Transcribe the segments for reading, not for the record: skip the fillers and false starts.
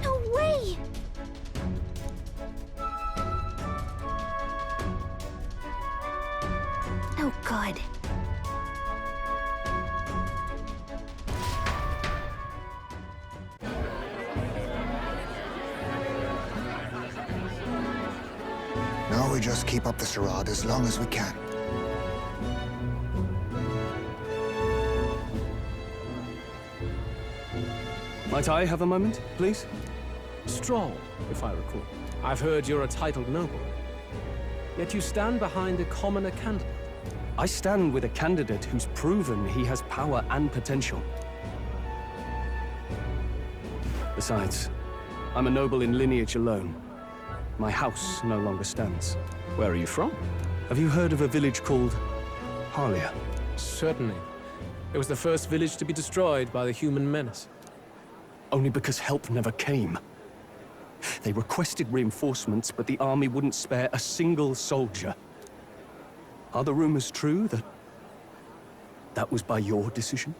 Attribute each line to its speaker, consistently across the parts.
Speaker 1: No way! Oh, God.
Speaker 2: Now we just keep up the charade as long as we can.
Speaker 3: Might I have a moment, please?
Speaker 4: Stroll, if I recall. I've heard you're a titled noble. Yet you stand behind a commoner candidate.
Speaker 3: I stand with a candidate who's proven he has power and potential. Besides, I'm a noble in lineage alone. My house no longer stands.
Speaker 4: Where are you from?
Speaker 3: Have you heard of a village called Harlia?
Speaker 4: Certainly. It was the first village to be destroyed by the human menace.
Speaker 3: Only because help never came. They requested reinforcements, but the army wouldn't spare a single soldier. Are the rumors true that that was by your decision?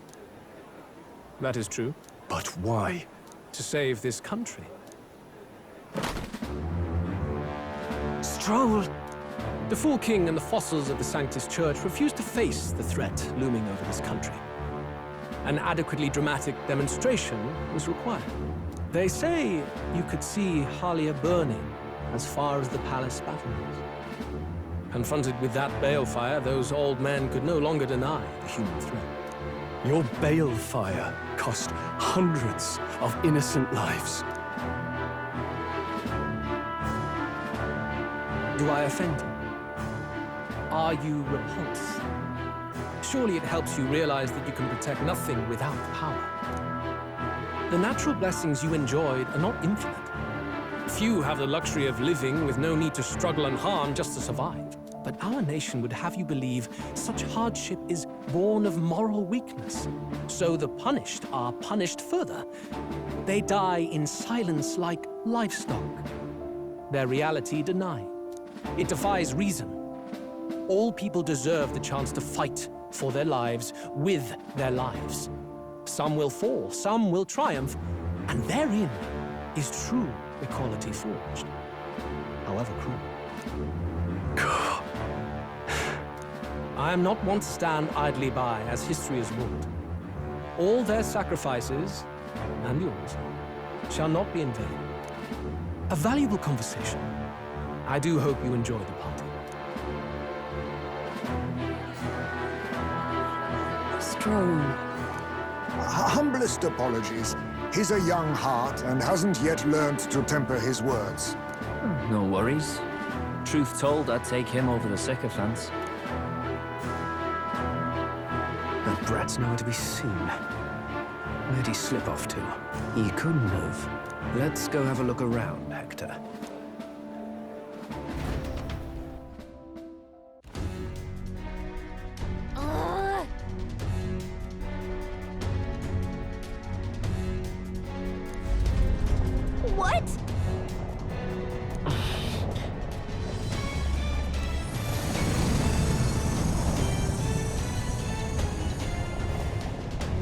Speaker 4: That is true.
Speaker 3: But why?
Speaker 4: To save this country.
Speaker 3: Stroll!
Speaker 4: The Fool King and the fossils of the Sanctus Church refused to face the threat looming over this country. An adequately dramatic demonstration was required. They say you could see Harlia burning as far as the palace battlements. Confronted with that balefire, those old men could no longer deny the human threat.
Speaker 3: Your balefire cost hundreds of innocent lives.
Speaker 4: Do I offend you? Are you repulsed? Surely it helps you realize that you can protect nothing without power. The natural blessings you enjoyed are not infinite. Few have the luxury of living with no need to struggle and harm just to survive. But our nation would have you believe such hardship is born of moral weakness. So the punished are punished further. They die in silence like livestock. Their reality denied. It defies reason. All people deserve the chance to fight for their lives with their lives. Some will fall, some will triumph, and therein is true equality forged, however cruel. I am not one to stand idly by as history has wrought. All their sacrifices, and yours, shall not be in vain. A valuable conversation. I do hope you enjoy the party.
Speaker 1: Stroll.
Speaker 2: Humblest apologies. He's a young heart and hasn't yet learned to temper his words.
Speaker 5: No worries. Truth told, I'd take him over the sycophants.
Speaker 3: That brat's nowhere to be seen. Where'd he slip off to?
Speaker 6: He couldn't have. Let's go have a look around, Hector.
Speaker 1: What?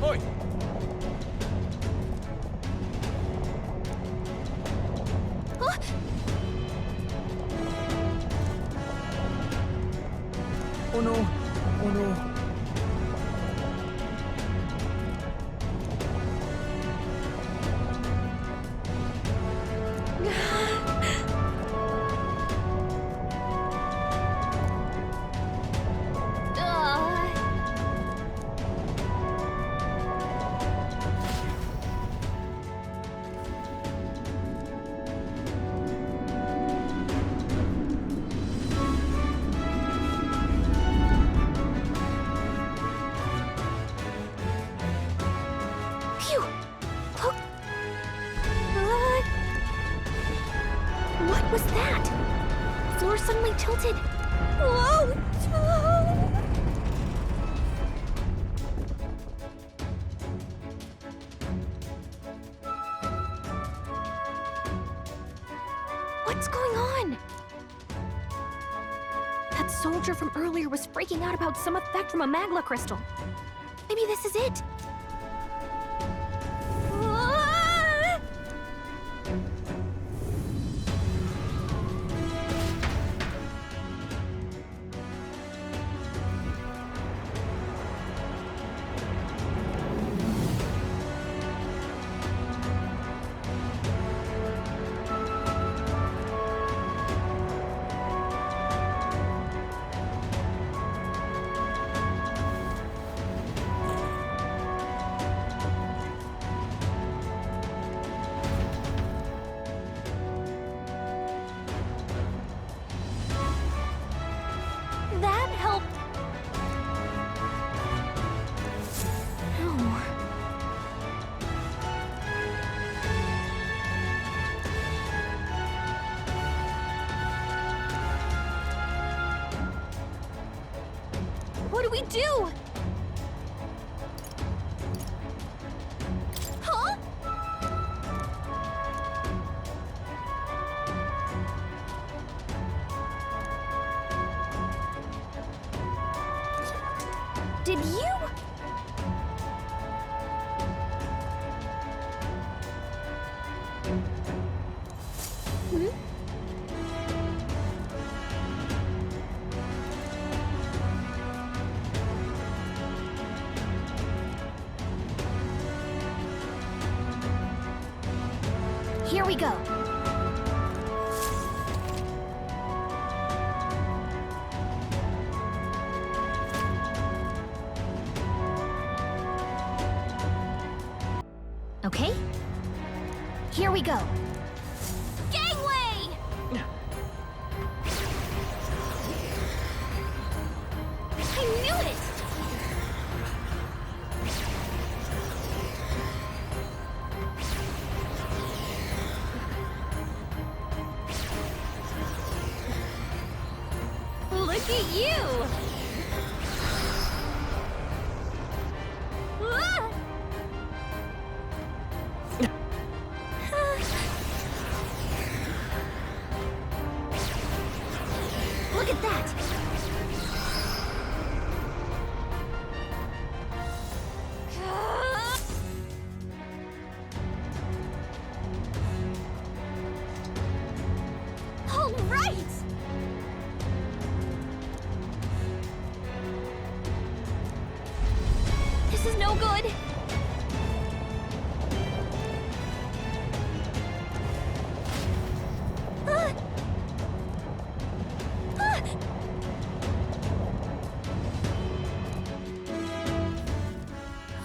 Speaker 4: Oi!
Speaker 1: Huh?
Speaker 6: Oh no! Oh no!
Speaker 1: Phew! Oh. What was that? The floor suddenly tilted. Whoa! What's going on? That soldier from earlier was freaking out about some effect from a magla crystal. Maybe this is it. we do? Huh? Did you? Hmm? Here we go. Okay. Here we go. Gangway! I knew it! Look at you! Ah! Look at that! All right! This is no good. Ah! Ah!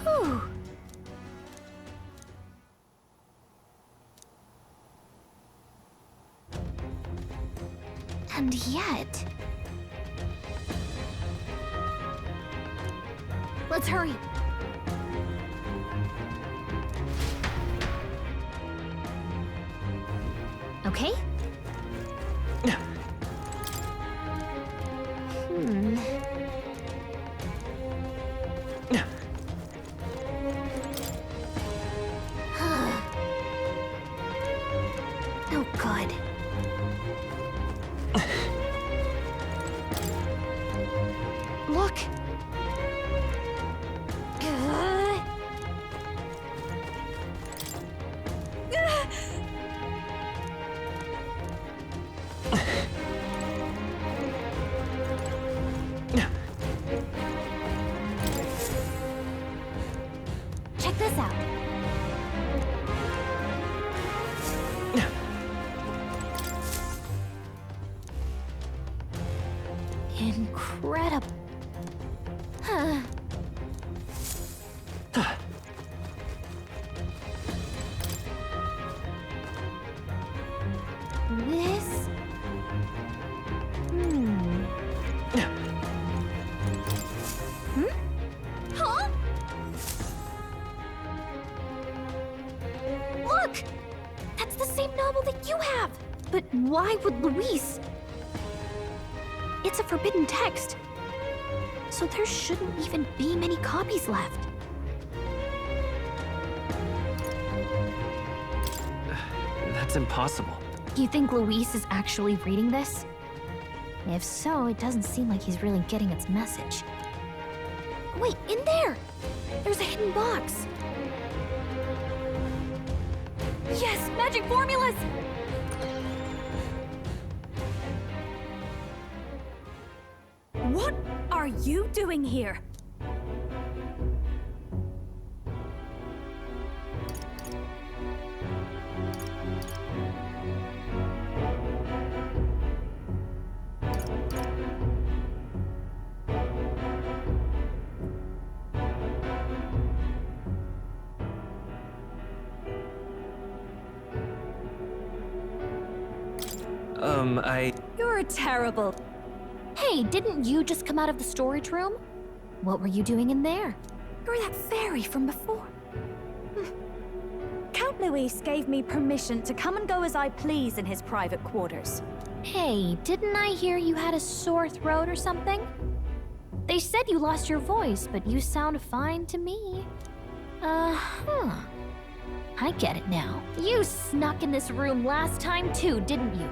Speaker 1: Whew. And yet... Let's hurry. Okay? Hmm. Oh, God. Look. Check this out. Incredible. Huh. This... Hmm? Huh? Look! That's the same novel that you have! But why would Luis? It's a forbidden text. So there shouldn't even be many copies left.
Speaker 6: That's impossible.
Speaker 1: You think Luis is actually reading this? If so, it doesn't seem like he's really getting its message. Wait, in there! There's a hidden box. Yes, magic formulas!
Speaker 7: What are you doing here? You're terrible.
Speaker 1: Hey, didn't you just come out of the storage room? What were you doing in there?
Speaker 7: You're that fairy from before. Count Luis gave me permission to come and go as I please in his private quarters.
Speaker 1: Hey, didn't I hear you had a sore throat or something? They said you lost your voice, but you sound fine to me. I get it now. You snuck in this room last time too, didn't you?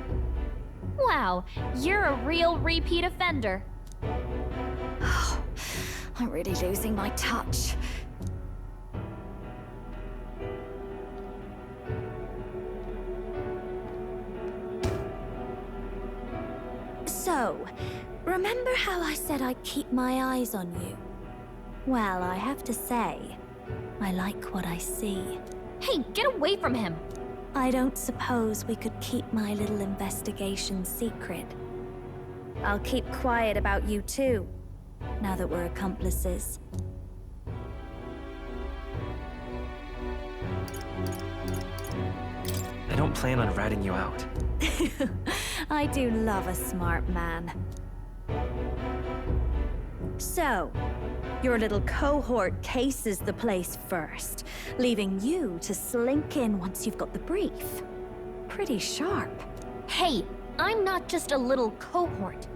Speaker 1: Wow, you're a real repeat offender.
Speaker 7: I'm really losing my touch. So, remember how I said I'd keep my eyes on you? Well, I have to say, I like what I see.
Speaker 1: Hey, get away from him!
Speaker 7: I don't suppose we could keep my little investigation secret. I'll keep quiet about you too, now that we're accomplices.
Speaker 8: I don't plan on ratting you out.
Speaker 7: I do love a smart man. So, your little cohort cases the place first, leaving you to slink in once you've got the brief. Pretty sharp.
Speaker 1: Hey, I'm not just a little cohort.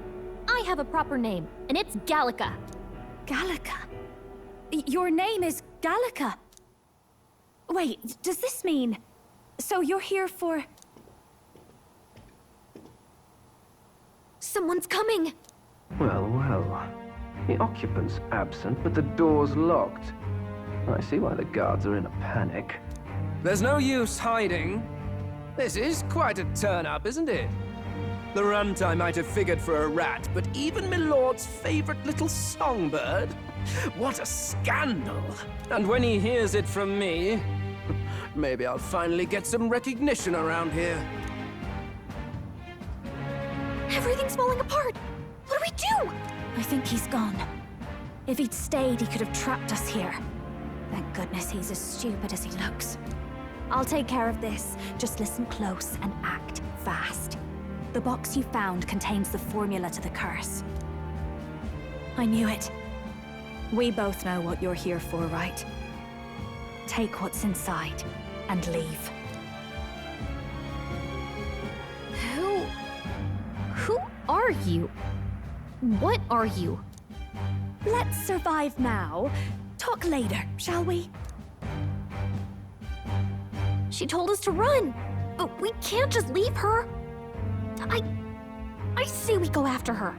Speaker 1: I have a proper name, and it's Gallica.
Speaker 7: Gallica? Your name is Gallica? Wait, does this mean... So you're here for...
Speaker 1: Someone's coming!
Speaker 6: Well, well. The occupant's absent, but the door's locked. I see why the guards are in a panic.
Speaker 4: There's no use hiding. This is quite a turn-up, isn't it? The runt I might have figured for a rat, but even Milord's favorite little songbird? What a scandal! And when he hears it from me, maybe I'll finally get some recognition around here.
Speaker 1: Everything's falling apart! What do we do?
Speaker 7: I think he's gone. If he'd stayed, he could have trapped us here. Thank goodness he's as stupid as he looks. I'll take care of this. Just listen close and act fast. The box you found contains the formula to the curse. I knew it. We both know what you're here for, right? Take what's inside and leave.
Speaker 1: Who are you? What are you?
Speaker 7: Let's survive now. Talk later, shall we?
Speaker 1: She told us to run, but we can't just leave her. I say we go after her.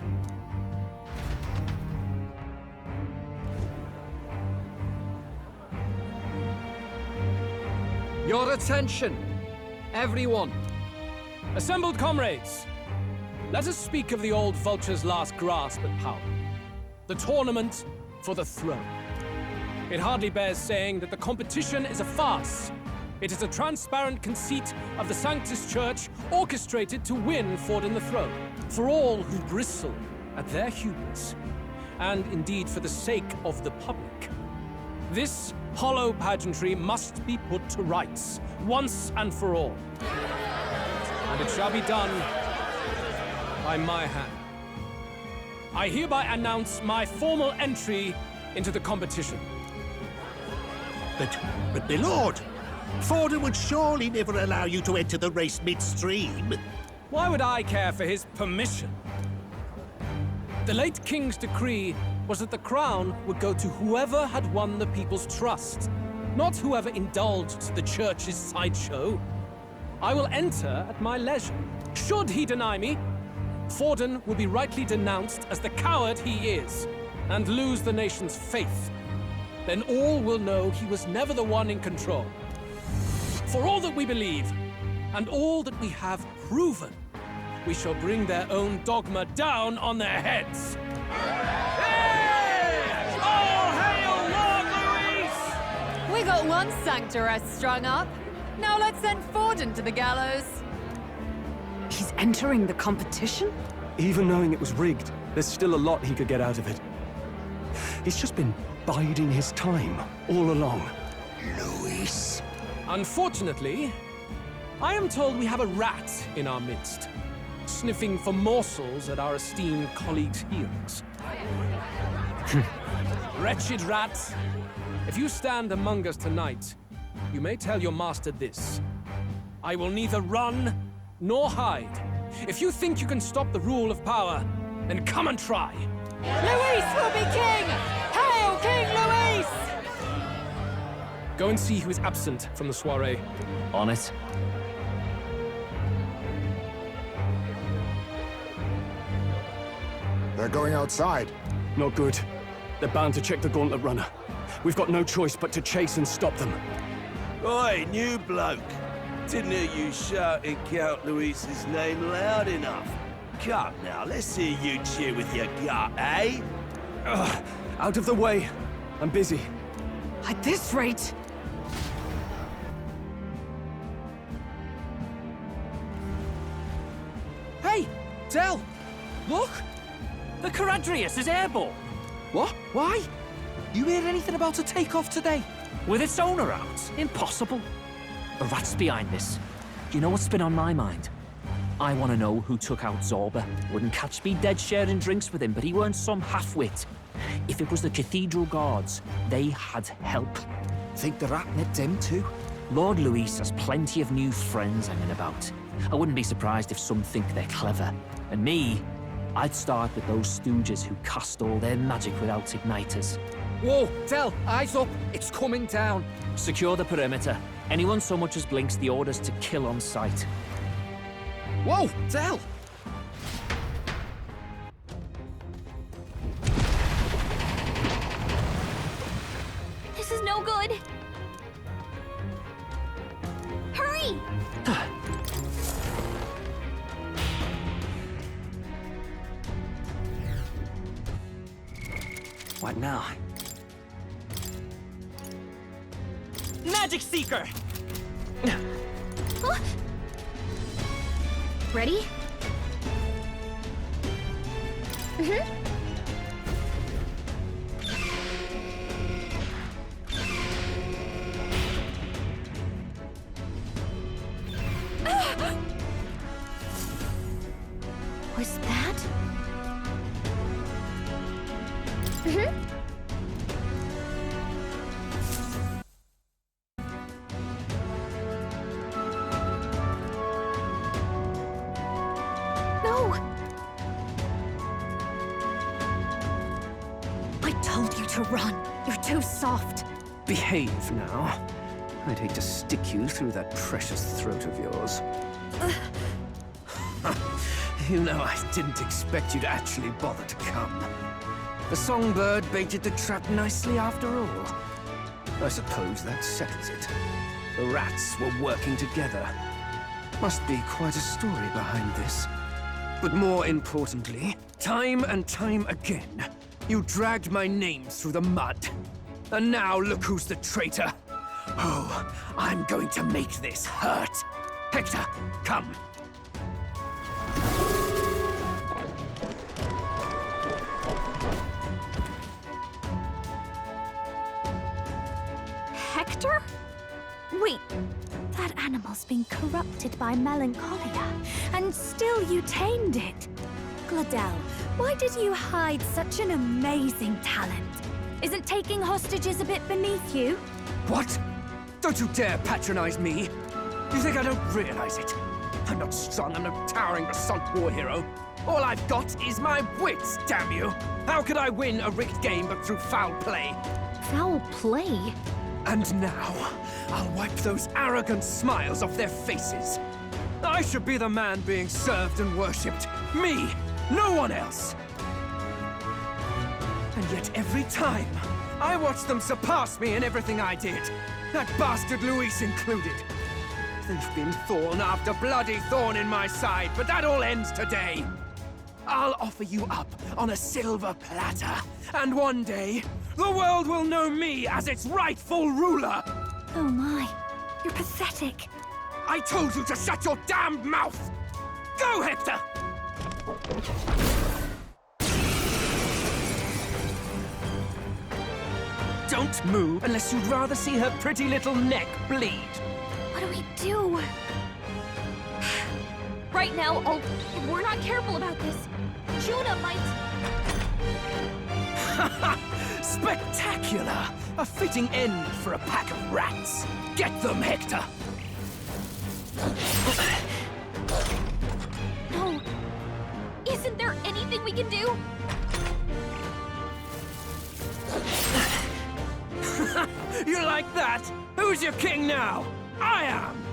Speaker 4: Your attention, everyone. Assembled comrades, let us speak of the old vulture's last grasp at power. The tournament for the throne. It hardly bears saying that the competition is a farce. It is a transparent conceit of the Sanctus Church orchestrated to win Forden the throne. For all who bristle at their hubris, and indeed for the sake of the public. This hollow pageantry must be put to rights, once and for all. And it shall be done by my hand. I hereby announce my formal entry into the competition.
Speaker 9: But my lord, Forden would surely never allow you to enter the race midstream.
Speaker 4: Why would I care for his permission? The late king's decree was that the crown would go to whoever had won the people's trust, not whoever indulged the church's sideshow. I will enter at my leisure. Should he deny me, Forden will be rightly denounced as the coward he is, and lose the nation's faith. Then all will know he was never the one in control. For all that we believe, and all that we have proven, we shall bring their own dogma down on their heads. Hey! All hail Lord Luis!
Speaker 10: We got one sanctoress strung up. Now let's send Forden to the gallows.
Speaker 11: He's entering the competition?
Speaker 3: Even knowing it was rigged, there's still a lot he could get out of it. He's just been biding his time all along.
Speaker 2: Luis.
Speaker 4: Unfortunately, I am told we have a rat in our midst, sniffing for morsels at our esteemed colleagues' heels. Wretched rat, if you stand among us tonight, you may tell your master this. I will neither run nor hide. If you think you can stop the rule of power, then come and try.
Speaker 10: Luis will be king! Hail King Luis!
Speaker 4: Go and see who is absent from the soiree.
Speaker 5: On it.
Speaker 2: They're going outside.
Speaker 3: Not good. They're bound to check the gauntlet runner. We've got no choice but to chase and stop them.
Speaker 12: Oi, new bloke. Didn't hear you shouting Count Luis's name loud enough. Come now, let's hear you cheer with your gut, eh?
Speaker 3: Out of the way. I'm busy.
Speaker 11: At this rate...
Speaker 4: Hey! Dell! Look!
Speaker 5: The Caradrius is airborne!
Speaker 4: What? Why? You heard anything about a takeoff today?
Speaker 5: With its owner out? Impossible. The rat's behind this. Do you know what's been on my mind? I want to know who took out Zorba. Wouldn't catch me dead sharing drinks with him, but he weren't some half-wit. If it was the Cathedral Guards, they had help.
Speaker 4: Think the rat nipped him too?
Speaker 5: Lord Luis has plenty of new friends hanging about. I wouldn't be surprised if some think they're clever. And me, I'd start with those stooges who cast all their magic without igniters.
Speaker 4: Whoa! Dell, eyes up! It's coming down!
Speaker 5: Secure the perimeter. Anyone so much as blinks, the orders to kill on sight.
Speaker 4: Whoa! Dell!
Speaker 1: This is no good. Hurry!
Speaker 8: What now?
Speaker 5: Magic Seeker!
Speaker 1: Huh? Ready? Mm-hmm. Was that? Mm-hmm. No!
Speaker 7: I told you to run. You're too soft.
Speaker 6: Behave now. I'd hate to stick you through that precious throat of yours. You know, I didn't expect you to actually bother to come. The songbird baited the trap nicely after all. I suppose that settles it. The rats were working together. Must be quite a story behind this. But more importantly, time and time again, you dragged my name through the mud. And now look who's the traitor. Oh, I'm going to make this hurt. Hector, come.
Speaker 1: Hector? Wait, that animal's been corrupted by melancholia, and still you tamed it.
Speaker 7: Glodell, why did you hide such an amazing talent? Isn't taking hostages a bit beneath you?
Speaker 6: What? Don't you dare patronize me! You think I don't realize it? I'm not strong, I'm no towering Basant war hero. All I've got is my wits, damn you! How could I win a rigged game but through foul play?
Speaker 1: Foul play?
Speaker 6: And now, I'll wipe those arrogant smiles off their faces. I should be the man being served and worshipped. Me! No one else! And yet every time, I watch them surpass me in everything I did. That bastard Luis included. There's been thorn after bloody thorn in my side, but that all ends today. I'll offer you up on a silver platter, and one day, the world will know me as its rightful ruler!
Speaker 7: Oh my, you're pathetic.
Speaker 6: I told you to shut your damned mouth! Go, Hector! Don't move unless you'd rather see her pretty little neck bleed.
Speaker 1: What do we do? Right now, if we're not careful about this, Juna might...
Speaker 6: Spectacular! A fitting end for a pack of rats. Get them, Hector!
Speaker 1: No. Isn't there anything we can do?
Speaker 6: You like that? Who's your king now? I am!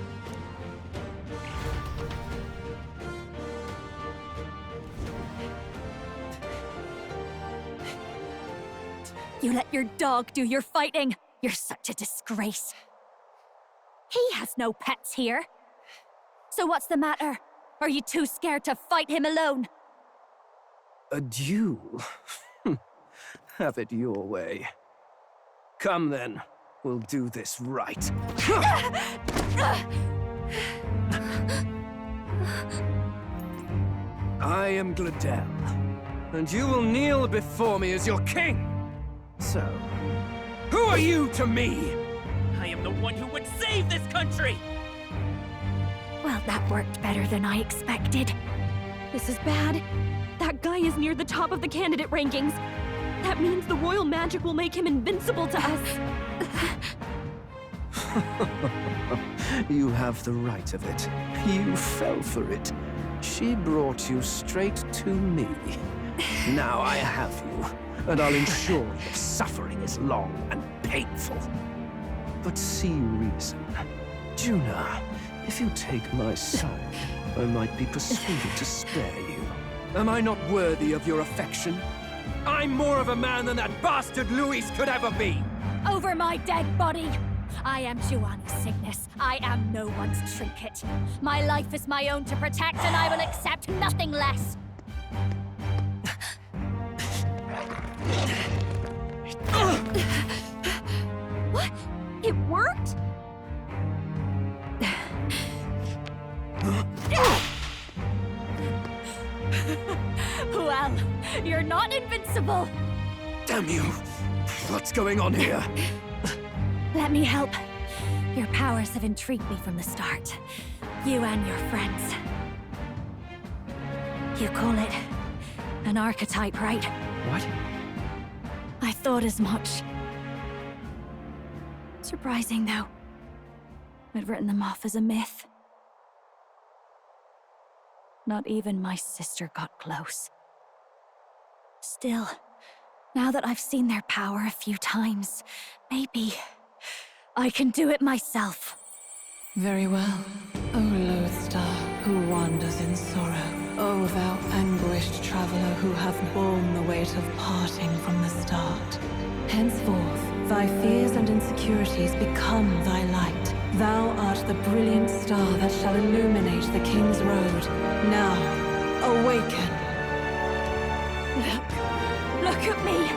Speaker 7: You let your dog do your fighting. You're such a disgrace. He has no pets here. So what's the matter? Are you too scared to fight him alone?
Speaker 6: A duel? Have it your way. Come then, we'll do this right. I am Glodell, and you will kneel before me as your king. So, who are you to me?
Speaker 5: I am the one who would save this country!
Speaker 7: Well, that worked better than I expected.
Speaker 1: This is bad. That guy is near the top of the candidate rankings. That means the royal magic will make him invincible to us.
Speaker 6: You have the right of it. You fell for it. She brought you straight to me. Now I have you, and I'll ensure your suffering is long and painful. But see reason. Juna, if you take my side, I might be persuaded to spare you. Am I not worthy of your affection? I'm more of a man than that bastard Luis could ever be!
Speaker 7: Over my dead body! I am Giovanni's Cygnus. I am no one's trinket. My life is my own to protect, and I will accept nothing less.
Speaker 1: What? It worked?
Speaker 7: Well, you're not invincible.
Speaker 6: Damn you! What's going on here?
Speaker 7: Let me help. Your powers have intrigued me from the start. You and your friends. You call it an archetype, right?
Speaker 6: What?
Speaker 7: I thought as much. Surprising, though. I'd written them off as a myth. Not even my sister got close. Still, now that I've seen their power a few times, maybe I can do it myself.
Speaker 11: Very well, O lodestar who wanders in sorrow. O thou anguished traveler who hath borne the weight of parting from the start. Henceforth, thy fears and insecurities become thy light. Thou art the brilliant star that shall illuminate the King's Road. Now, awaken.
Speaker 7: Look at me!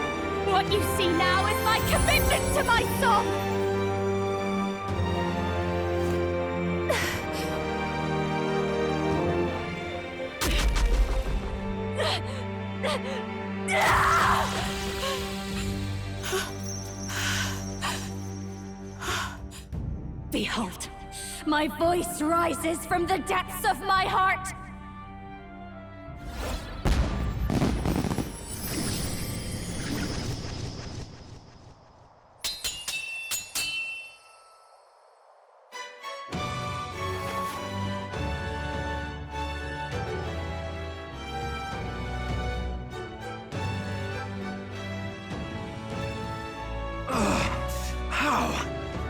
Speaker 7: What you see now is my commitment to my song! Behold, my voice rises from the depths of my heart!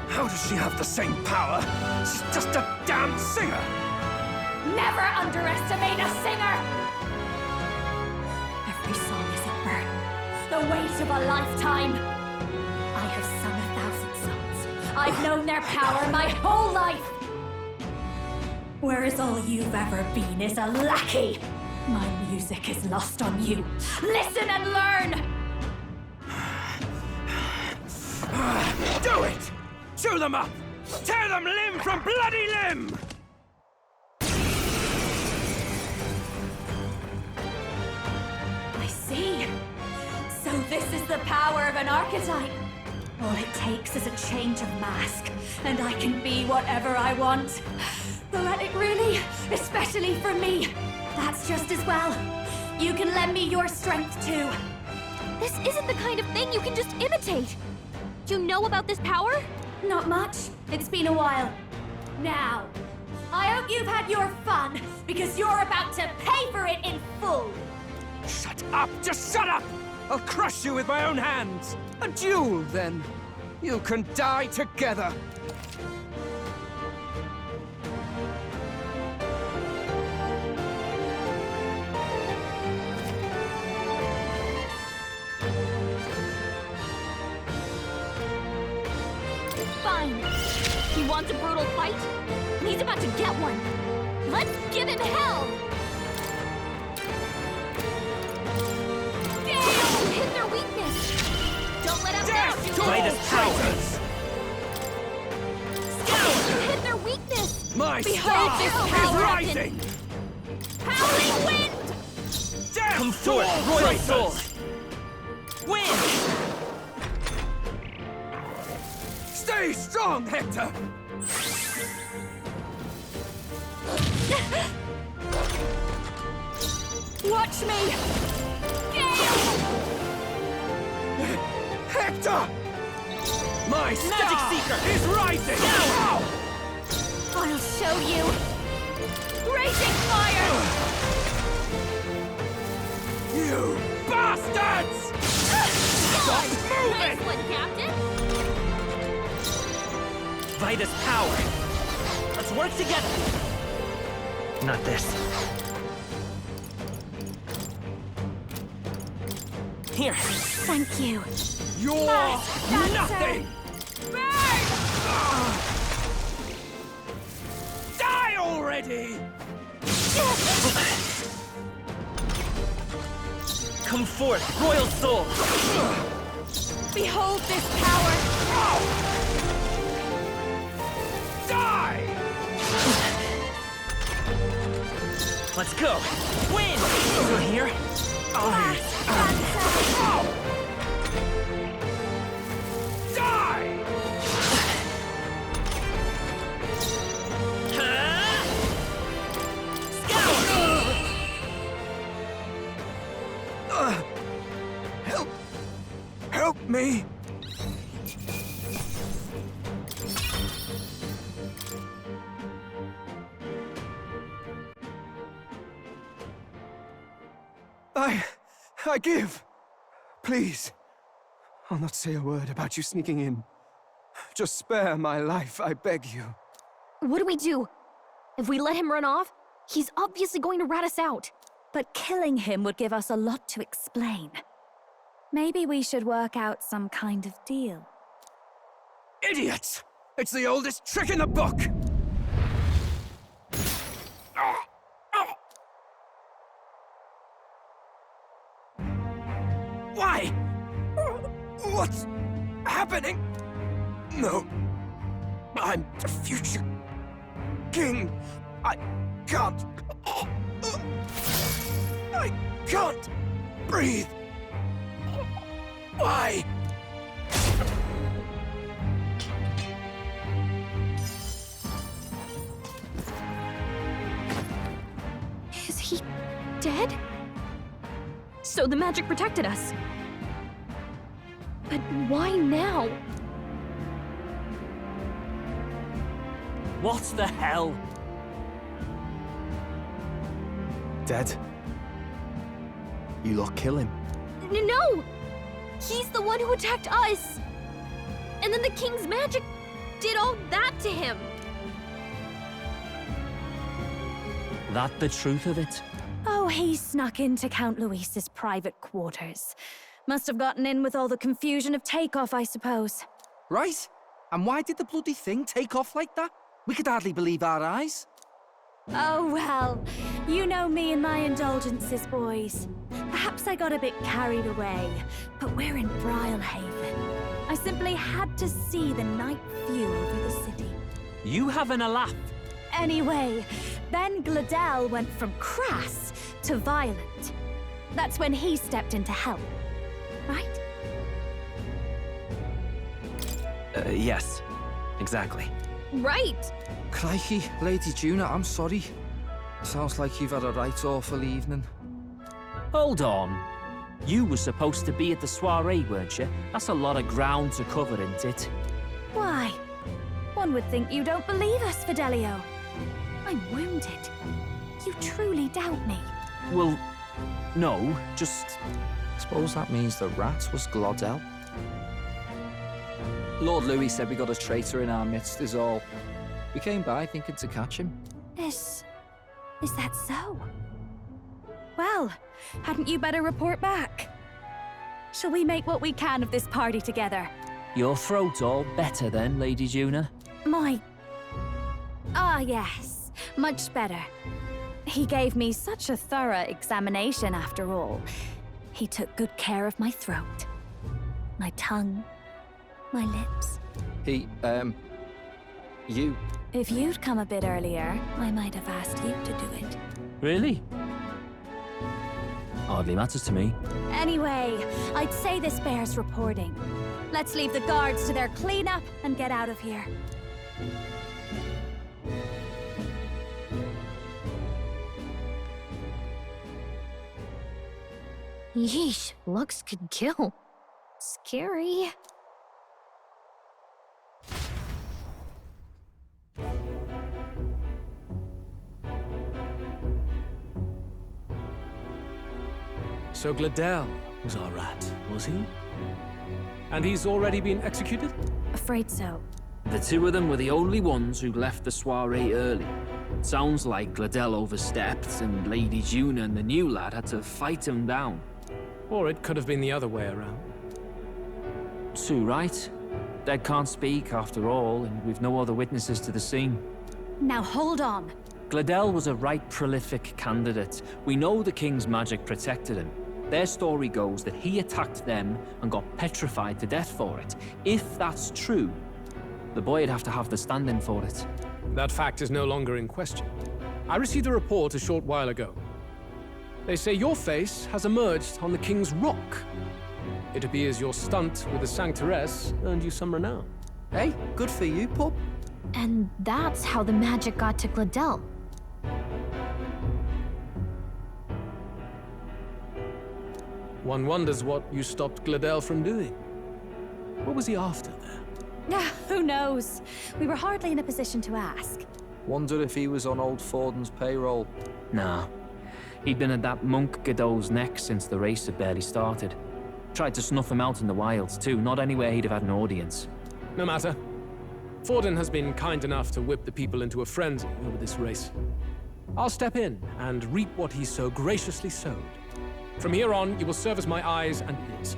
Speaker 6: How does she have the same power? She's just a damn singer!
Speaker 7: Never underestimate a singer! Every song is a burden, the weight of a lifetime. I have sung 1,000 songs. I've known their power my whole life. Whereas all you've ever been is a lackey. My music is lost on you. Listen and learn!
Speaker 6: Do it! Chew them up! Tear them limb from bloody limb!
Speaker 7: I see. So this is the power of an archetype. All it takes is a change of mask, and I can be whatever I want. Poetic, really? Especially for me. That's just as well. You can lend me your strength, too.
Speaker 1: This isn't the kind of thing you can just imitate. You know about this power?
Speaker 7: Not much. It's been a while. Now, I hope you've had your fun, because you're about to pay for it in full.
Speaker 6: Shut up! Just shut up! I'll crush you with my own hands! A duel, then! You can die together!
Speaker 1: Fine. He wants a brutal fight? He's about to get one. Let's give him hell! Gale! Hit their weakness! Don't let him down!
Speaker 5: Greatest powers!
Speaker 1: Scout! Hit their weakness!
Speaker 6: My
Speaker 1: Behold
Speaker 6: star
Speaker 1: this
Speaker 6: is
Speaker 1: power
Speaker 6: rising!
Speaker 1: Howling wind!
Speaker 6: Death
Speaker 5: Come
Speaker 6: to
Speaker 5: forth,
Speaker 6: all
Speaker 5: royal
Speaker 6: traitors!
Speaker 5: sword! Win!
Speaker 6: Stay strong, Hector!
Speaker 1: Watch me! Gale!
Speaker 6: Hector! My
Speaker 5: Magic
Speaker 6: star
Speaker 5: Seeker
Speaker 6: is rising!
Speaker 5: Now!
Speaker 1: I'll show you! Raging fire!
Speaker 6: You bastards! Stop
Speaker 1: Nice
Speaker 6: moving!
Speaker 1: one, Captain!
Speaker 5: Vitus power! Let's work together!
Speaker 8: Not this.
Speaker 5: Here!
Speaker 7: Thank you.
Speaker 6: You're
Speaker 7: That's
Speaker 6: nothing! Die already!
Speaker 5: Come forth, royal soul!
Speaker 1: Behold this power!
Speaker 6: Die!
Speaker 5: Let's go! Win! Over here?
Speaker 6: Die! Help me! I give. Please. I'll not say a word about you sneaking in. Just spare my life, I beg you.
Speaker 1: What do we do? If we let him run off, he's obviously going to rat us out.
Speaker 7: But killing him would give us a lot to explain. Maybe we should work out some kind of deal.
Speaker 6: Idiots! It's the oldest trick in the book! Why? What's happening? No. I'm the future king. I can't breathe. Why?
Speaker 1: Is he dead? So the magic protected us. But why now?
Speaker 5: What the hell?
Speaker 3: Dead? You lot kill him?
Speaker 1: No! He's the one who attacked us! And then the king's magic did all that to him!
Speaker 5: That the truth of it?
Speaker 7: Oh, he snuck into Count Luis's private quarters. Must have gotten in with all the confusion of takeoff, I suppose.
Speaker 6: Right? And why did the bloody thing take off like that? We could hardly believe our eyes.
Speaker 7: Oh, well, you know me and my indulgences, boys. Perhaps I got a bit carried away, but we're in Brylehaven. I simply had to see the night view over the city.
Speaker 5: You having a laugh?
Speaker 7: Anyway, then Glodell went from crass to violent. That's when he stepped in to help, right?
Speaker 8: Yes. Exactly.
Speaker 1: Right!
Speaker 6: Crikey, Lady Juna, I'm sorry. Sounds like you've had a right awful evening.
Speaker 5: Hold on. You were supposed to be at the soiree, weren't you? That's a lot of ground to cover, isn't it?
Speaker 7: Why? One would think you don't believe us, Fidelio. I'm wounded. You truly doubt me.
Speaker 5: Well, no, just... Suppose that means the rat was Glodell? Lord Louis said we got a traitor in our midst is all. We came by thinking to catch him.
Speaker 7: Is that so? Well, hadn't you better report back? Shall we make what we can of this party together?
Speaker 5: Your throat all better then, Lady Juna?
Speaker 7: Yes. Much better. He gave me such a thorough examination after all. He took good care of my throat, my tongue, my lips.
Speaker 5: You?
Speaker 7: If you'd come a bit earlier, I might have asked you to do it.
Speaker 5: Really? Hardly matters to me.
Speaker 7: Anyway, I'd say this bears reporting. Let's leave the guards to their cleanup and get out of here.
Speaker 1: Yeesh, looks could kill. Scary.
Speaker 4: So Glodell was our rat, was he? And he's already been executed?
Speaker 7: Afraid so.
Speaker 5: The two of them were the only ones who left the soiree early. Sounds like Glodell overstepped, and Lady Juna and the new lad had to fight him down.
Speaker 4: Or it could have been the other way around.
Speaker 5: Too right. Dead can't speak, after all, and we've no other witnesses to the scene.
Speaker 7: Now hold on.
Speaker 5: Glodell was a right prolific candidate. We know the king's magic protected him. Their story goes that he attacked them and got petrified to death for it. If that's true, the boy'd have to have the stand-in for it.
Speaker 4: That fact is no longer in question. I received a report a short while ago. They say your face has emerged on the King's Rock. It appears your stunt with the Sanctoress earned you some renown.
Speaker 13: Hey, good for you, pup.
Speaker 1: And that's how the magic got to Glodell.
Speaker 4: One wonders what you stopped Glodell from doing. What was he after there?
Speaker 7: Who knows? We were hardly in a position to ask.
Speaker 13: Wonder if he was on old Forden's payroll.
Speaker 5: Nah. He'd been at that monk Godot's neck since the race had barely started. Tried to snuff him out in the wilds too, not anywhere he'd have had an audience.
Speaker 4: No matter. Forden has been kind enough to whip the people into a frenzy over this race. I'll step in and reap what he so graciously sowed. From here on, you will serve as my eyes and ears.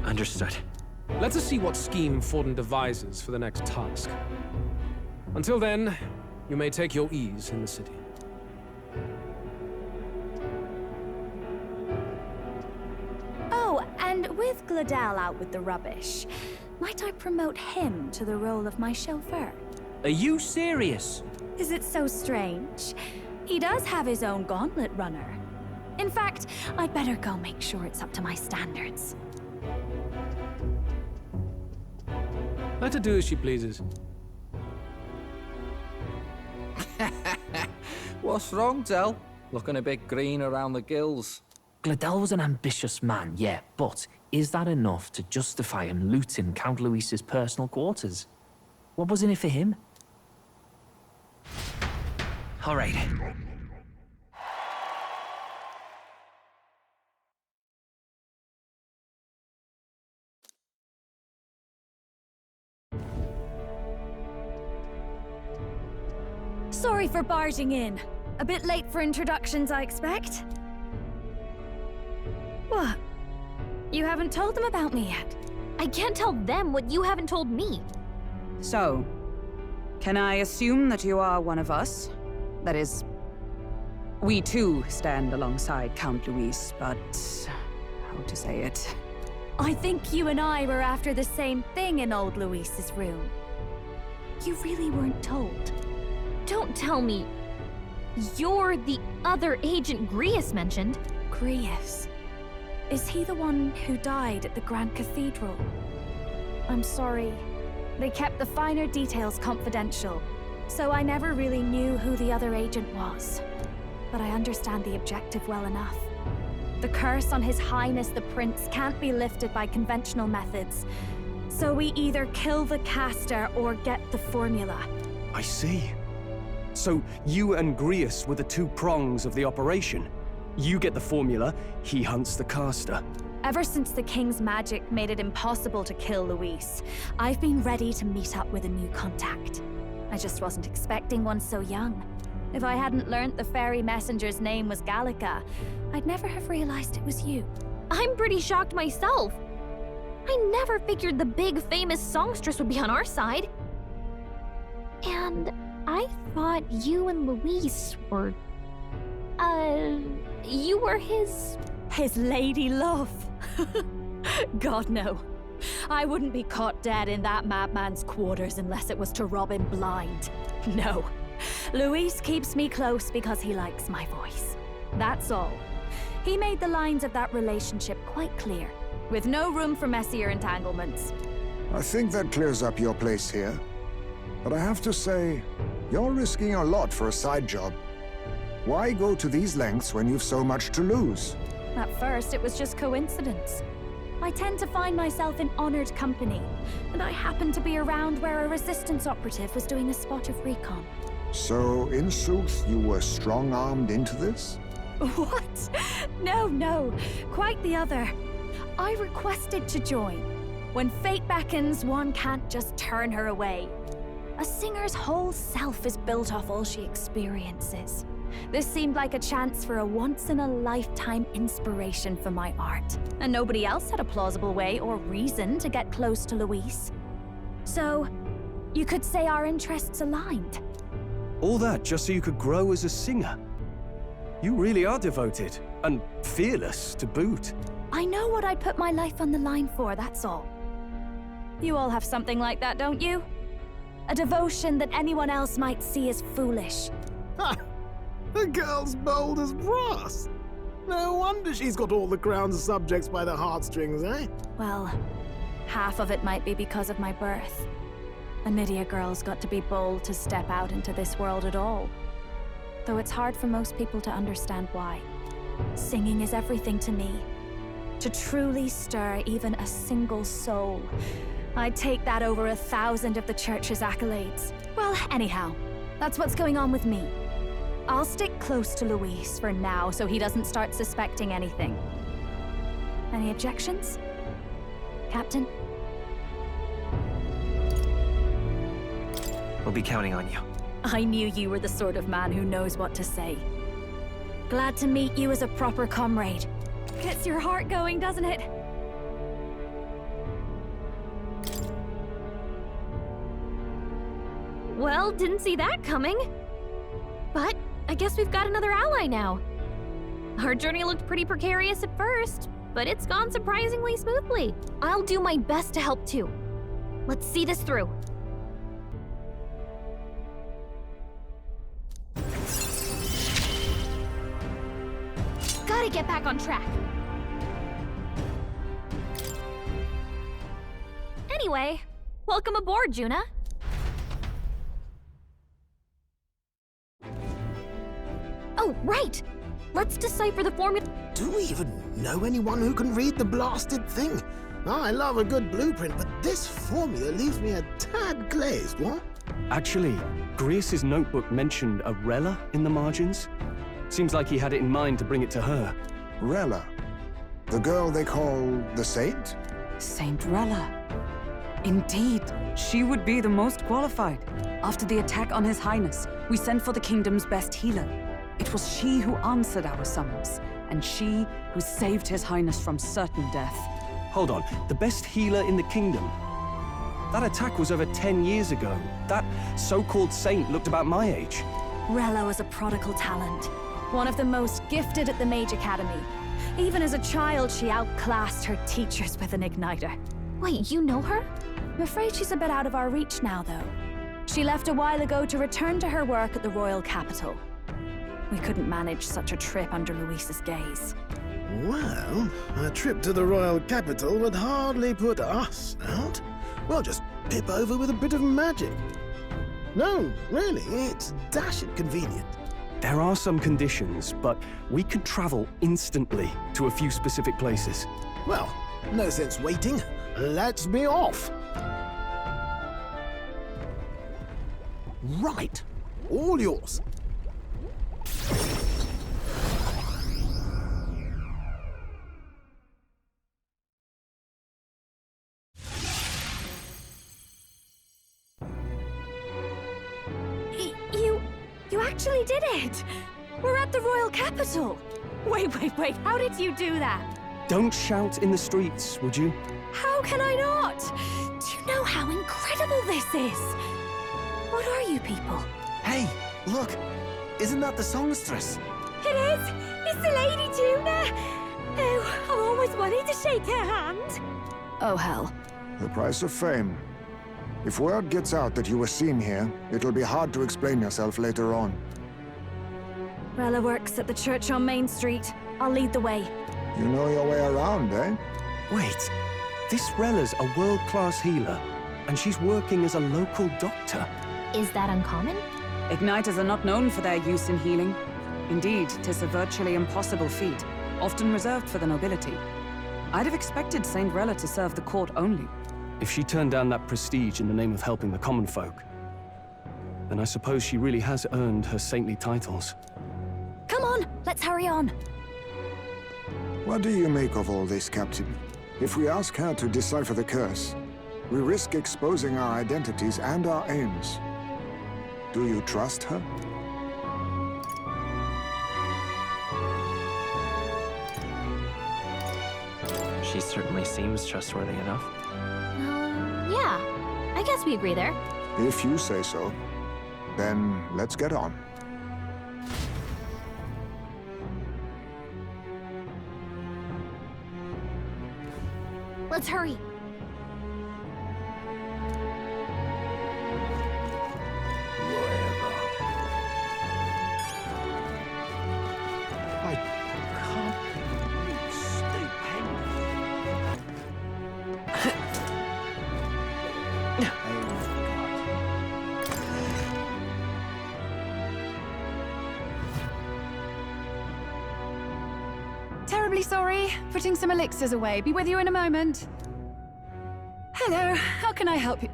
Speaker 8: Understood.
Speaker 4: Let us see what scheme Forden devises for the next task. Until then, you may take your ease in the city.
Speaker 7: Oh, and with Glodell out with the rubbish, might I promote him to the role of my chauffeur?
Speaker 5: Are you serious?
Speaker 7: Is it so strange? He does have his own gauntlet runner. In fact, I'd better go make sure it's up to my standards.
Speaker 4: Let her do as she pleases.
Speaker 13: What's wrong, Dell? Looking a bit green around the gills.
Speaker 5: Glodell was an ambitious man, yeah, but is that enough to justify him looting Count Louis's personal quarters? What was in it for him?
Speaker 8: All right.
Speaker 7: Sorry for barging in. A bit late for introductions, I expect. What? You haven't told them about me yet?
Speaker 1: I can't tell them what you haven't told me.
Speaker 14: So, can I assume that you are one of us? That is, we too stand alongside Count Louis, but how to say it?
Speaker 7: I think you and I were after the same thing in old Louis's room. You really weren't told.
Speaker 1: Don't tell me you're the other agent Grius mentioned.
Speaker 7: Grius? Is he the one who died at the Grand Cathedral? I'm sorry. They kept the finer details confidential, so I never really knew who the other agent was. But I understand the objective well enough. The curse on His Highness the Prince can't be lifted by conventional methods, so we either kill the caster or get the formula.
Speaker 3: I see. So you and Grius were the two prongs of the operation. You get the formula, he hunts the caster.
Speaker 7: Ever since the King's magic made it impossible to kill Luis, I've been ready to meet up with a new contact. I just wasn't expecting one so young. If I hadn't learnt the fairy messenger's name was Gallica, I'd never have realized it was you.
Speaker 1: I'm pretty shocked myself. I never figured the big famous songstress would be on our side. And I thought you and Luis were... you were his...
Speaker 7: His lady love. God, no. I wouldn't be caught dead in that madman's quarters unless it was to rob him blind. No. Luis keeps me close because he likes my voice. That's all. He made the lines of that relationship quite clear, with no room for messier entanglements.
Speaker 2: I think that clears up your place here. But I have to say, you're risking a lot for a side job. Why go to these lengths when you've so much to lose?
Speaker 7: At first, it was just coincidence. I tend to find myself in honored company, and I happened to be around where a resistance operative was doing a spot of recon.
Speaker 2: So, in sooth, you were strong-armed into this?
Speaker 7: What? No. Quite the other. I requested to join. When fate beckons, one can't just turn her away. A singer's whole self is built off all she experiences. This seemed like a chance for a once-in-a-lifetime inspiration for my art. And nobody else had a plausible way or reason to get close to Luis. So, you could say our interests aligned.
Speaker 3: All that just so you could grow as a singer. You really are devoted, and fearless to boot.
Speaker 7: I know what I'd put my life on the line for, that's all. You all have something like that, don't you? A devotion that anyone else might see as foolish.
Speaker 15: Ha! The girl's bold as brass. No wonder she's got all the crown's subjects by the heartstrings, eh?
Speaker 7: Well, half of it might be because of my birth. A Nydia girl's got to be bold to step out into this world at all. Though it's hard for most people to understand why. Singing is everything to me. To truly stir even a single soul, I'd take that over 1,000 of the church's accolades. Well, anyhow, that's what's going on with me. I'll stick close to Luis for now so he doesn't start suspecting anything. Any objections? Captain?
Speaker 8: We'll be counting on you.
Speaker 7: I knew you were the sort of man who knows what to say. Glad to meet you as a proper comrade. Gets your heart going, doesn't it?
Speaker 1: Well, didn't see that coming. But I guess we've got another ally now. Our journey looked pretty precarious at first, but it's gone surprisingly smoothly. I'll do my best to help too. Let's see this through. Gotta get back on track. Anyway, welcome aboard, Juna. Oh, right! Let's decipher the formula.
Speaker 15: Do we even know anyone who can read the blasted thing? I love a good blueprint, but this formula leaves me a tad glazed, what?
Speaker 3: Actually, Grius's notebook mentioned a Rella in the margins. Seems like he had it in mind to bring it to her.
Speaker 2: Rella? The girl they call the Saint?
Speaker 14: Saint Rella. Indeed, she would be the most qualified. After the attack on His Highness, we sent for the kingdom's best healer. It was she who answered our summons, and she who saved His Highness from certain death.
Speaker 3: Hold on, the best healer in the kingdom? That attack was over 10 years ago. That so-called saint looked about my age.
Speaker 7: Rella was a prodigal talent. One of the most gifted at the Mage Academy. Even as a child, she outclassed her teachers with an igniter.
Speaker 1: Wait, you know her?
Speaker 7: I'm afraid she's a bit out of our reach now, though. She left a while ago to return to her work at the royal capital. We couldn't manage such a trip under Luis's gaze.
Speaker 15: Well, a trip to the royal capital would hardly put us out. We'll just pip over with a bit of magic. No, really, it's dashed convenient.
Speaker 3: There are some conditions, but we can travel instantly to a few specific places.
Speaker 15: Well, no sense waiting. Let's be off.
Speaker 9: Right.
Speaker 15: All yours.
Speaker 7: You actually did it! We're at the royal capital! Wait, how did you do that?
Speaker 3: Don't shout in the streets, would you?
Speaker 7: How can I not? Do you know how incredible this is? What are you people?
Speaker 6: Hey, look! Isn't that the songstress?
Speaker 7: It is! It's the Lady Juna! Oh, I've always wanted to shake her hand. Oh, hell.
Speaker 2: The price of fame. If word gets out that you were seen here, it'll be hard to explain yourself later on.
Speaker 7: Rella works at the church on Main Street. I'll lead the way.
Speaker 2: You know your way around, eh?
Speaker 3: Wait, this Rella's a world-class healer, and she's working as a local doctor.
Speaker 1: Is that uncommon?
Speaker 14: Igniters are not known for their use in healing. Indeed, 'tis a virtually impossible feat, often reserved for the nobility. I'd have expected Saint Rella to serve the court only.
Speaker 3: If she turned down that prestige in the name of helping the common folk, then I suppose she really has earned her saintly titles.
Speaker 7: Come on, let's hurry on.
Speaker 2: What do you make of all this, Captain? If we ask her to decipher the curse, we risk exposing our identities and our aims. Do you trust her?
Speaker 8: She certainly seems trustworthy enough.
Speaker 1: Yeah. I guess we agree there.
Speaker 2: If you say so, then let's get on.
Speaker 1: Let's hurry.
Speaker 10: Terribly sorry. Putting some elixirs away. Be with you in a moment. Hello. How can I help you?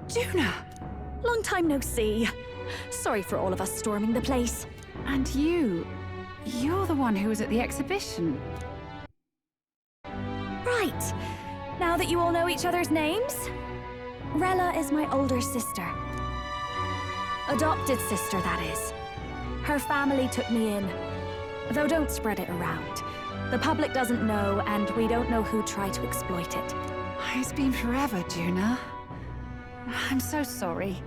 Speaker 10: Juna!
Speaker 7: Long time no see. Sorry for all of us storming the place.
Speaker 10: And you're the one who was at the exhibition.
Speaker 7: Right. Now that you all know each other's names, Rella is my older sister. Adopted sister, that is. Her family took me in. Though don't spread it around. The public doesn't know, and we don't know who tried to exploit it.
Speaker 10: It's been forever, Juna. I'm so sorry.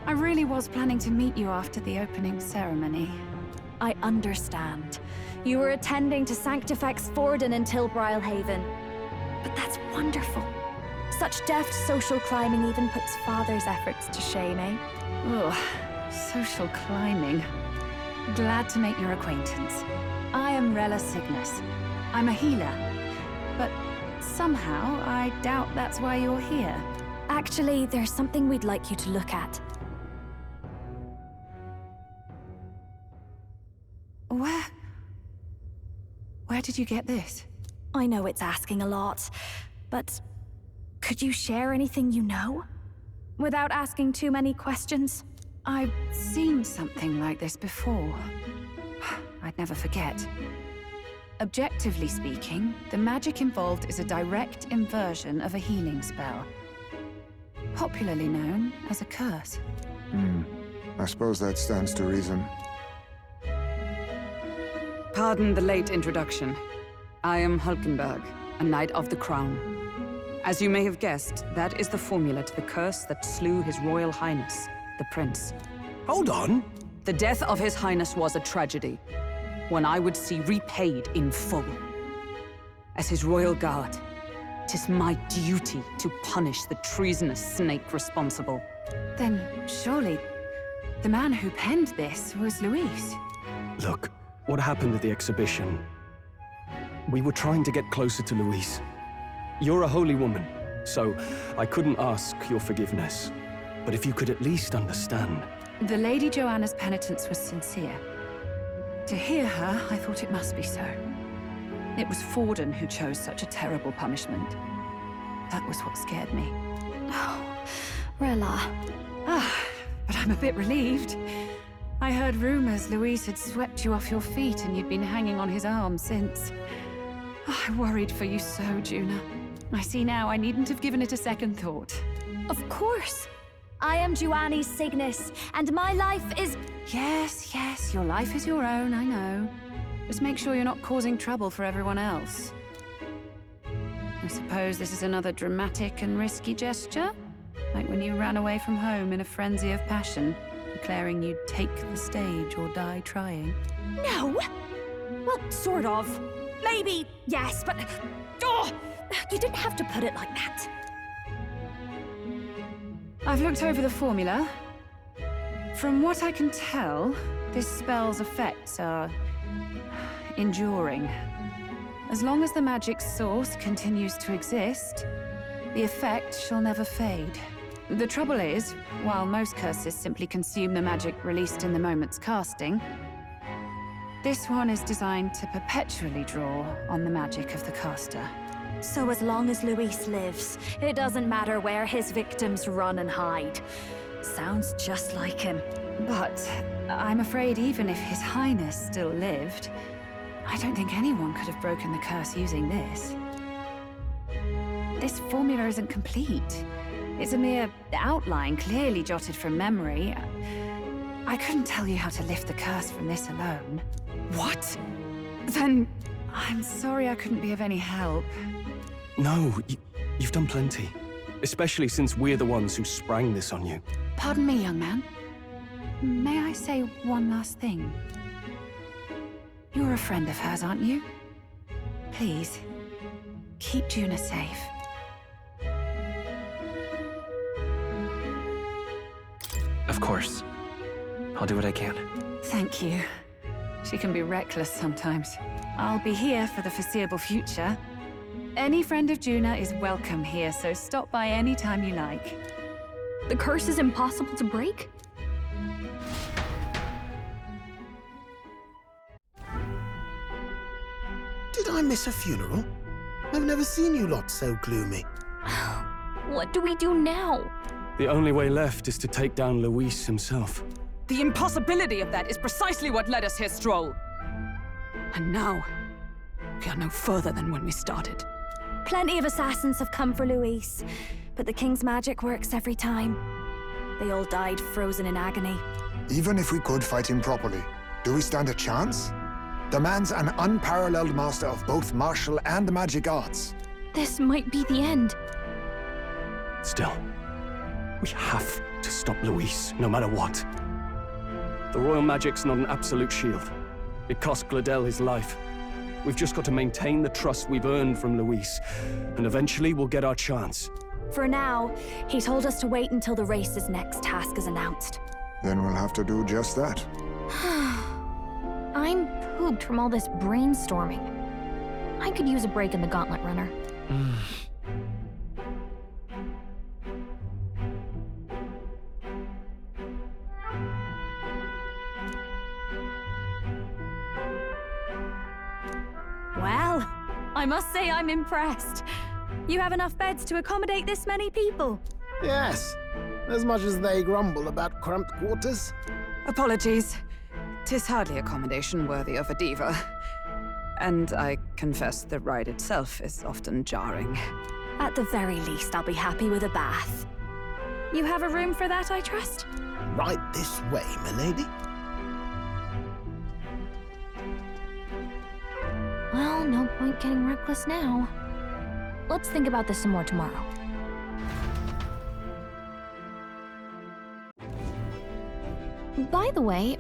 Speaker 10: I really was planning to meet you after the opening ceremony.
Speaker 7: I understand. You were attending to Sanctifex Forden in Tilbrile Haven. But that's wonderful. Such deft social climbing even puts Father's efforts to shame, eh?
Speaker 10: Ugh, social climbing. Glad to make your acquaintance. I am Rella Cygnus. I'm a healer. But somehow, I doubt that's why you're here.
Speaker 7: Actually, there's something we'd like you to look at.
Speaker 10: Where did you get this?
Speaker 7: I know it's asking a lot, but could you share anything you know? Without asking too many questions?
Speaker 10: I've seen something like this before. I'd never forget. Objectively speaking, the magic involved is a direct inversion of a healing spell. Popularly known as a curse.
Speaker 2: I suppose that stands to reason.
Speaker 14: Pardon the late introduction. I am Hulkenberg, a Knight of the Crown. As you may have guessed, that is the formula to the curse that slew His Royal Highness, the Prince.
Speaker 3: Hold on!
Speaker 14: The death of His Highness was a tragedy, one I would see repaid in full. As His Royal Guard, 'tis my duty to punish the treasonous snake responsible.
Speaker 10: Then surely the man who penned this was Luis.
Speaker 3: Look, what happened at the exhibition? We were trying to get closer to Luis. You're a holy woman, so I couldn't ask your forgiveness. But if you could at least understand.
Speaker 10: The Lady Joanna's penitence was sincere. To hear her, I thought it must be so. It was Forden who chose such a terrible punishment. That was what scared me.
Speaker 7: Oh, Rella.
Speaker 10: But I'm a bit relieved. I heard rumors Luis had swept you off your feet and you'd been hanging on his arm since. Oh, I worried for you so, Juna. I see now I needn't have given it a second thought.
Speaker 7: Of course. I am Juani's Cygnus, and my life is...
Speaker 10: Yes, yes, your life is your own, I know. Just make sure you're not causing trouble for everyone else. I suppose this is another dramatic and risky gesture? Like when you ran away from home in a frenzy of passion, declaring you'd take the stage or die trying.
Speaker 7: No! Well, sort of. Maybe, yes, but... Oh! You didn't have to put it like that.
Speaker 10: I've looked over the formula. From what I can tell, this spell's effects are... enduring. As long as the magic's source continues to exist, the effect shall never fade. The trouble is, while most curses simply consume the magic released in the moment's casting, this one is designed to perpetually draw on the magic of the caster.
Speaker 7: So as long as Luis lives, it doesn't matter where his victims run and hide. Sounds just like him.
Speaker 10: But I'm afraid even if His Highness still lived, I don't think anyone could have broken the curse using this. This formula isn't complete. It's a mere outline, clearly jotted from memory. I couldn't tell you how to lift the curse from this alone.
Speaker 4: What?
Speaker 10: Then I'm sorry I couldn't be of any help.
Speaker 3: No, you've done plenty. Especially since we're the ones who sprang this on you.
Speaker 10: Pardon me, young man. May I say one last thing? You're a friend of hers, aren't you? Please, keep Juna safe.
Speaker 8: Of course. I'll do what I can.
Speaker 10: Thank you. She can be reckless sometimes. I'll be here for the foreseeable future. Any friend of Juna is welcome here, so stop by any time you like.
Speaker 1: The curse is impossible to break?
Speaker 15: Did I miss a funeral? I've never seen you lot so gloomy.
Speaker 1: What do we do now?
Speaker 3: The only way left is to take down Luis himself.
Speaker 14: The impossibility of that is precisely what led us here, Stroll. And now, we are no further than when we started.
Speaker 7: Plenty of assassins have come for Luis, but the King's magic works every time. They all died frozen in agony.
Speaker 2: Even if we could fight him properly, do we stand a chance? The man's an unparalleled master of both martial and magic arts.
Speaker 1: This might be the end.
Speaker 3: Still, we have to stop Luis, no matter what. The royal magic's not an absolute shield. It cost Glodell his life. We've just got to maintain the trust we've earned from Luis, and eventually we'll get our chance.
Speaker 7: For now, he told us to wait until the race's next task is announced.
Speaker 2: Then we'll have to do just that.
Speaker 1: I'm pooped from all this brainstorming. I could use a break in the Gauntlet Runner.
Speaker 7: Well, I must say I'm impressed. You have enough beds to accommodate this many people?
Speaker 15: Yes, as much as they grumble about cramped quarters.
Speaker 14: Apologies. 'Tis hardly accommodation worthy of a diva. And I confess the ride itself is often jarring.
Speaker 7: At the very least, I'll be happy with a bath. You have a room for that, I trust?
Speaker 15: Right this way, milady.
Speaker 1: Well, no point getting reckless now. Let's think about this some more tomorrow. By the way,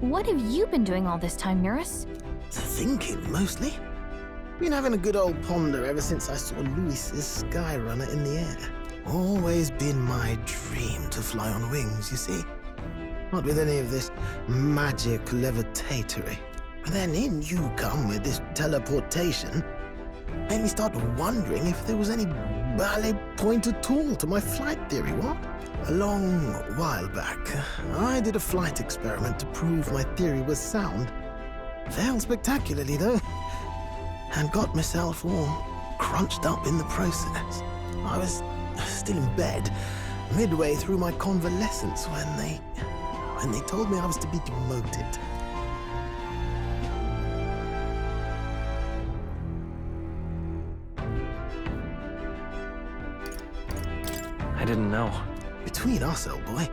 Speaker 1: what have you been doing all this time, Eurus?
Speaker 15: Thinking, mostly. Been having a good old ponder ever since I saw Luis's sky runner in the air. Always been my dream to fly on wings, you see. Not with any of this magic levitatory. But then in you come with this teleportation. Made me start wondering if there was any ballet point at all to my flight theory, what? A long while back, I did a flight experiment to prove my theory was sound. Failed spectacularly, though, and got myself all crunched up in the process. I was still in bed midway through my convalescence when they told me I was to be demoted.
Speaker 8: I didn't know.
Speaker 15: Between us, old boy,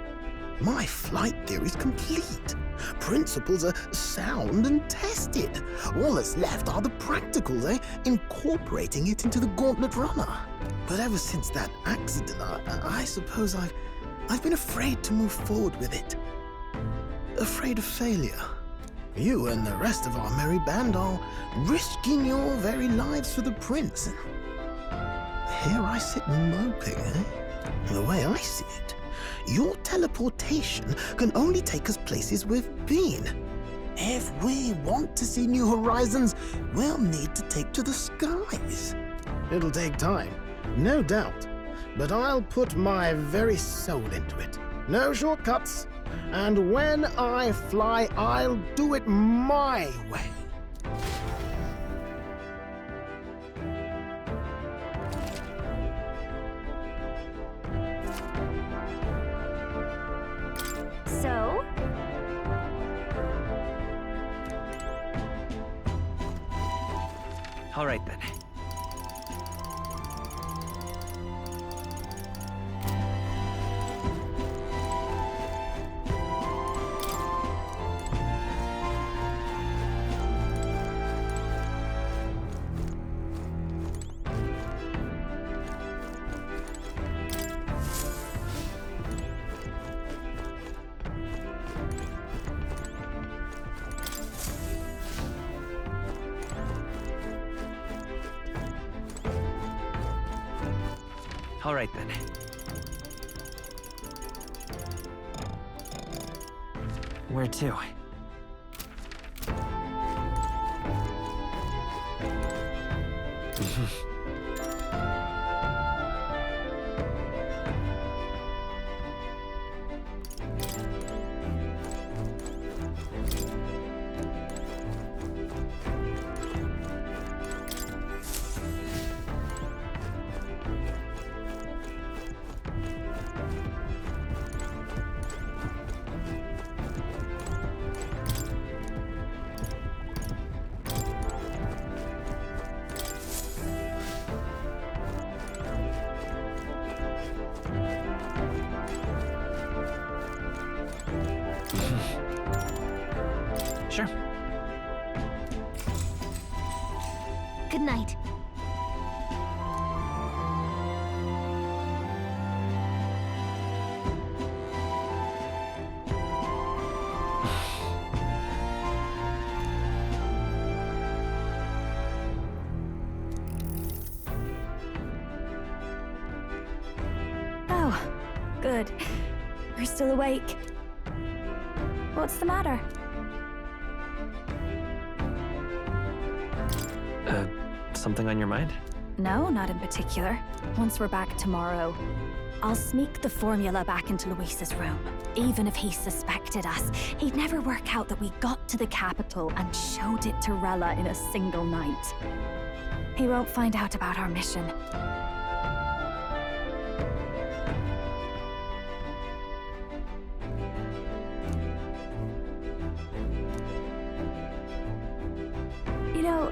Speaker 15: my flight theory's complete. Principles are sound and tested. All that's left are the practicals, incorporating it into the Gauntlet Runner. But ever since that accident, I suppose I've been afraid to move forward with it. Afraid of failure. You and the rest of our merry band are risking your very lives for the prince. Here I sit moping, The way I see it, your teleportation can only take us places we've been. If we want to see new horizons, we'll need to take to the skies. It'll take time, no doubt, but I'll put my very soul into it. No shortcuts. And when I fly, I'll do it my way.
Speaker 7: So?
Speaker 8: All right then. All right then. Where to? Sure.
Speaker 1: Good night.
Speaker 7: Oh, good. You're still awake. What's the matter?
Speaker 8: Something on your mind?
Speaker 7: No, not in particular. Once we're back tomorrow, I'll sneak the formula back into Luis's room. Even if he suspected us, he'd never work out that we got to the capital and showed it to Rella in a single night. He won't find out about our mission. You know,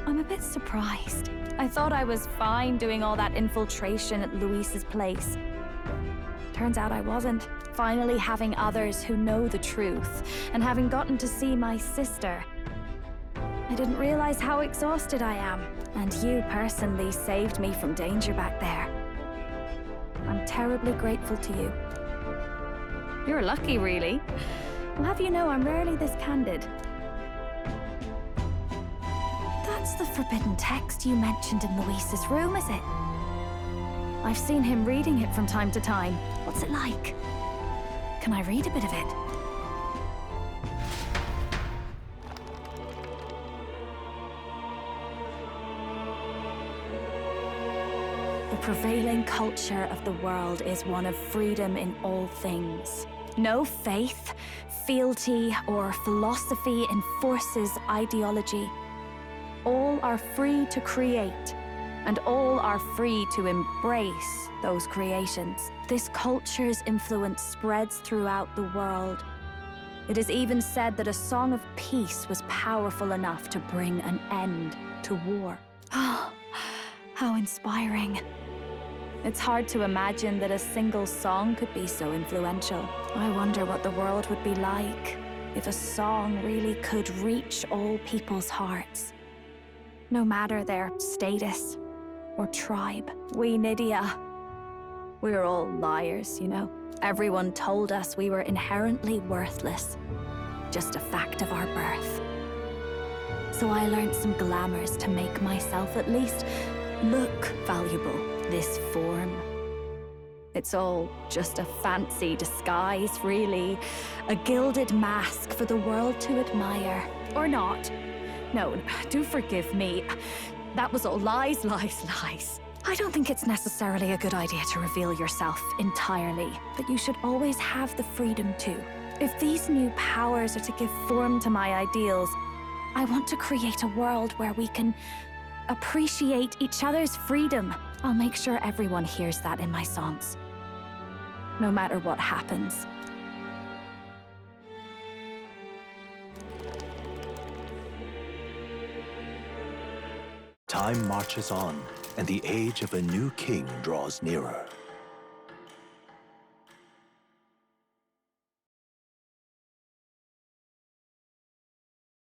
Speaker 7: I'm a bit surprised. I thought I was fine doing all that infiltration at Luis's place. Turns out I wasn't. Finally having others who know the truth, and having gotten to see my sister. I didn't realize how exhausted I am, and you personally saved me from danger back there. I'm terribly grateful to you. You're lucky, really. I'll have you know I'm rarely this candid. That's the forbidden text you mentioned in Luis's room, is it? I've seen him reading it from time to time. What's it like? Can I read a bit of it? The prevailing culture of the world is one of freedom in all things. No faith, fealty, or philosophy enforces ideology. All are free to create, and all are free to embrace those creations. This culture's influence spreads throughout the world. It is even said that a song of peace was powerful enough to bring an end to war. Oh, how inspiring. It's hard to imagine that a single song could be so influential. I wonder what the world would be like if a song really could reach all people's hearts. No matter their status or tribe. We Nydia, we're all liars, you know? Everyone told us we were inherently worthless. Just a fact of our birth. So I learned some glamours to make myself at least look valuable. This form. It's all just a fancy disguise, really. A gilded mask for the world to admire. Or not. No, do forgive me. That was all lies, lies, lies. I don't think it's necessarily a good idea to reveal yourself entirely, but you should always have the freedom to. If these new powers are to give form to my ideals, I want to create a world where we can appreciate each other's freedom. I'll make sure everyone hears that in my songs. No matter what happens.
Speaker 16: Time marches on, and the age of a new king draws nearer.